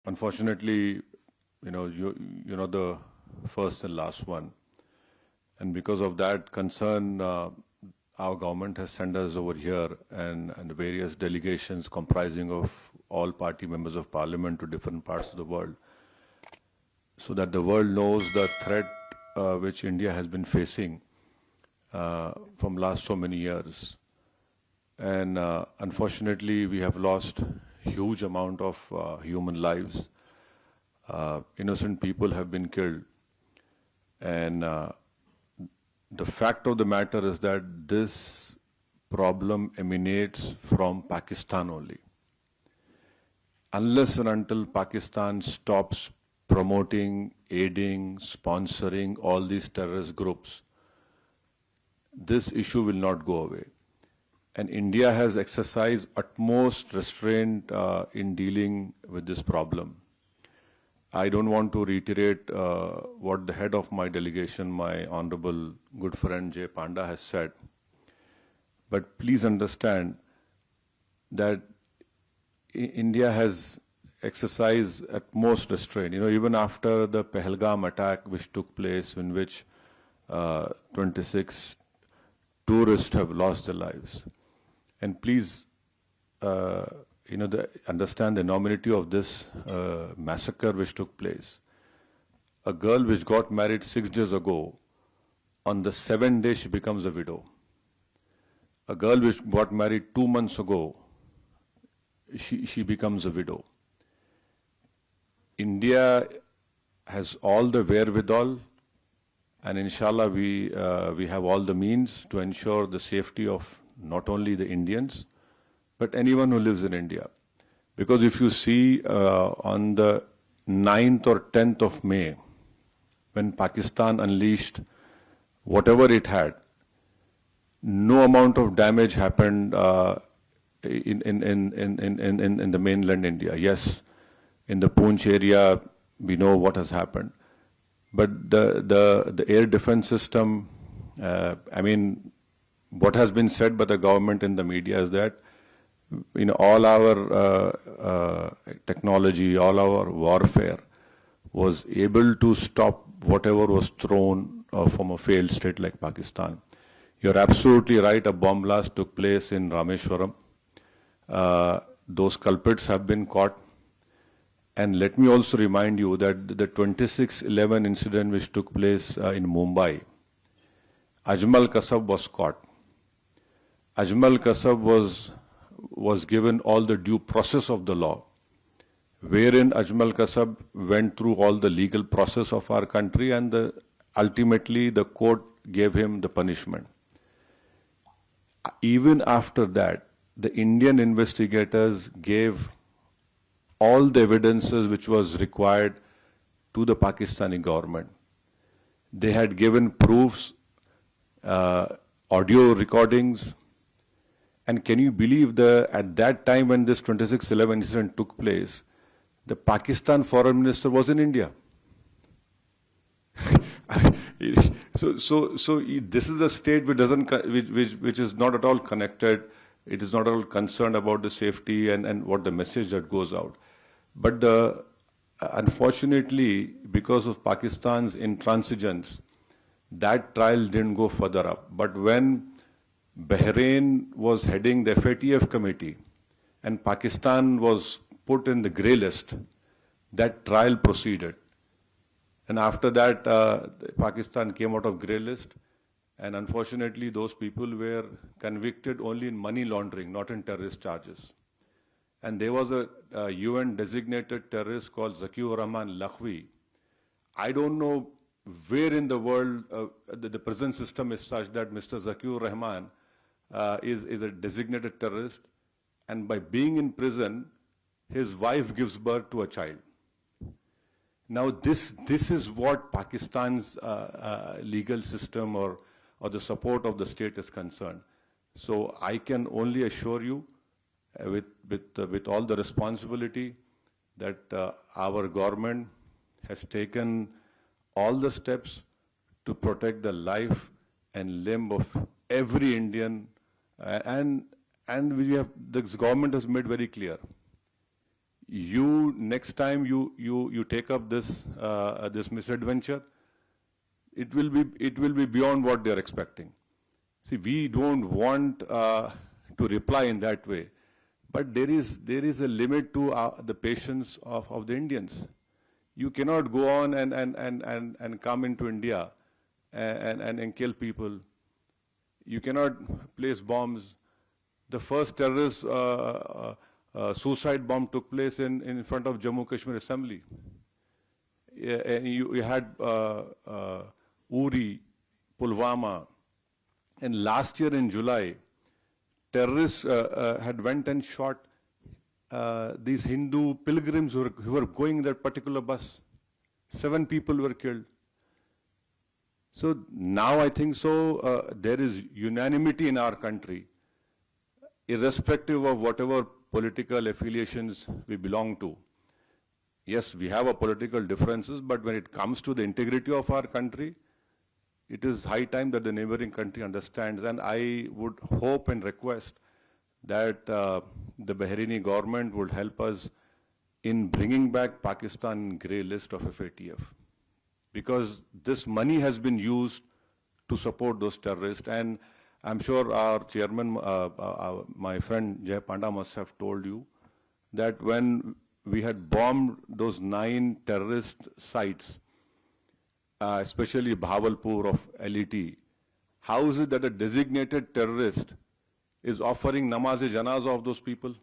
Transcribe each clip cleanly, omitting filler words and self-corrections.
Unfortunately, you know the first and last one, and because of that concern, our government has sent us over here and various delegations comprising of all party members of parliament to different parts of the world, so that the world knows the threat which India has been facing from last so many years. And unfortunately, we have lost huge amount of human lives. Innocent people have been killed. And the fact of the matter is that this problem emanates from Pakistan only. Unless and until Pakistan stops promoting, aiding, sponsoring all these terrorist groups, this issue will not go away. And India has exercised utmost restraint in dealing with this problem. I don't want to reiterate what the head of my delegation, my honorable good friend Jay Panda, has said. But please understand that India has exercised utmost restraint. Even after the Pahalgam attack which took place, in which 26 tourists have lost their lives. And please, understand the enormity of this massacre which took place. A girl which got married 6 days ago, on the 7th day she becomes a widow. A girl which got married 2 months ago, she becomes a widow. India has all the wherewithal, and inshallah we have all the means to ensure the safety of not only the Indians, but anyone who lives in India. Because if you see on the 9th or 10th of May, when Pakistan unleashed whatever it had, no amount of damage happened in the mainland India. Yes, in the Poonch area, we know what has happened. But the air defense system, what has been said by the government in the media is that all our technology, all our warfare was able to stop whatever was thrown from a failed state like Pakistan. You're absolutely right, a bomb blast took place in Rameshwaram. Those culprits have been caught. And let me also remind you that the 26/11 incident which took place in Mumbai, Ajmal Kasab was caught. Ajmal Kasab was given all the due process of the law, wherein Ajmal Kasab went through all the legal process of our country, and ultimately the court gave him the punishment. Even after that, the Indian investigators gave all the evidences which was required to the Pakistani government. They had given proofs, audio recordings. And can you believe at that time when this 26/11 incident took place, the Pakistan foreign minister was in India. So this is a state which is not at all connected. It is not at all concerned about the safety and what the message that goes out. But unfortunately, because of Pakistan's intransigence, that trial didn't go further up. But when Bahrain was heading the FATF committee and Pakistan was put in the grey list, that trial proceeded. And after that, Pakistan came out of grey list, and unfortunately those people were convicted only in money laundering, not in terrorist charges. And there was a UN designated terrorist called Zakiur Rahman Lakhvi. I don't know where in the world the prison system is such that Mr. Zakiur Rahman is a designated terrorist, and by being in prison, his wife gives birth to a child. Now this is what Pakistan's legal system or the support of the state is concerned. So I can only assure you, with all the responsibility, that our government has taken all the steps to protect the life and limb of every Indian, and this government has made very clear. you next time you take up this misadventure, it will be beyond what they are expecting. See, we don't want to reply in that way, but there is a limit to the patience of the Indians. You cannot go on and come into India and kill people. You cannot place bombs. The first terrorist suicide bomb took place in front of Jammu Kashmir Assembly. And you had Uri, Pulwama, and last year in July, terrorists had went and shot these Hindu pilgrims who were going in that particular bus. 7 people were killed. So now I think there is unanimity in our country, irrespective of whatever political affiliations we belong to. Yes, we have political differences, but when it comes to the integrity of our country, it is high time that the neighboring country understands. And I would hope and request that the Bahraini government would help us in bringing back Pakistan grey list of FATF. Because this money has been used to support those terrorists. And I'm sure our chairman, my friend Jay Panda must have told you that when we had bombed those 9 terrorist sites, especially Bahawalpur of LET, how is it that a designated terrorist is offering namaz-e-janazah of those people?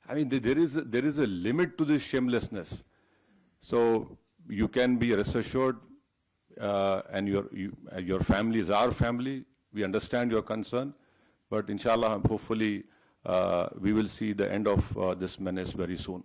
I mean, there is a limit to this shamelessness. So you can be rest assured, and your family is our family. We understand your concern, but inshallah, hopefully, we will see the end of this menace very soon.